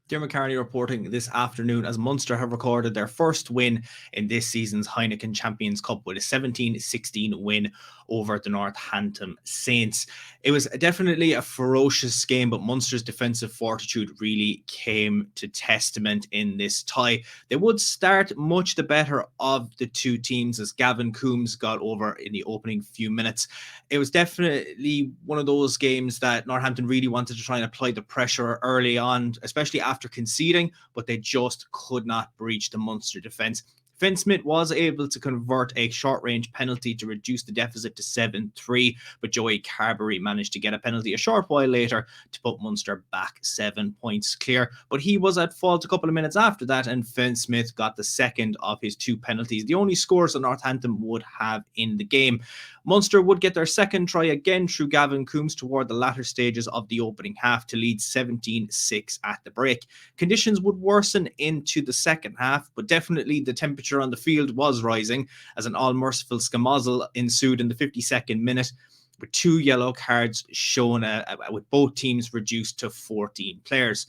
Diarmuid Kearney reporting this afternoon as Munster have recorded their first win in this season's Heineken Champions Cup with a 17-16 win over the Northampton Saints. It was definitely a ferocious game, but Munster's defensive fortitude really came to testament in this tie. They would start much the better of the two teams as Gavin Coombs got over in the opening few minutes. It was definitely one of those games that Northampton really wanted to try and apply the pressure early on, especially after conceding, but they just could not breach the Munster defence. Finn Smith was able to convert a short-range penalty to reduce the deficit to 7-3, but Joey Carberry managed to get a penalty a short while later to put Munster back 7 points clear. But he was at fault a couple of minutes after that, and Finn Smith got the second of his two penalties, the only scores that Northampton would have in the game. Munster would get their second try again through Gavin Coombs toward the latter stages of the opening half to lead 17-6 at the break. Conditions would worsen into the second half, but definitely the temperature on the field was rising as an all-merciful scamozzle ensued in the 52nd minute, with 2 yellow cards shown, with both teams reduced to 14 players.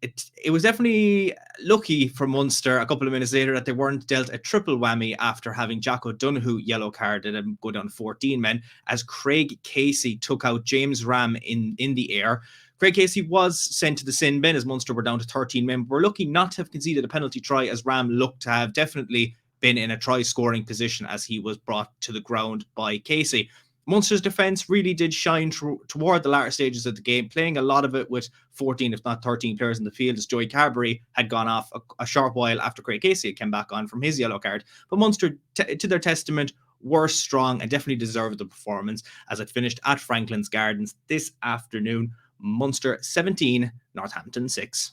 It was definitely lucky for Munster a couple of minutes later that they weren't dealt a triple whammy after having Jack O'Donoghue yellow carded and go down 14 men, as Craig Casey took out James Ram in the air. Craig Casey was sent to the sin bin as Munster were down to 13 men. We're lucky not to have conceded a penalty try, as Ram looked to have definitely been in a try-scoring position as he was brought to the ground by Casey. Munster's defence really did shine toward the latter stages of the game, playing a lot of it with 14, if not 13 players in the field, as Joey Carberry had gone off a short while after Craig Casey had come back on from his yellow card. But Munster, to their testament, were strong and definitely deserved the performance as it finished at Franklin's Gardens this afternoon. Munster 17, Northampton 6.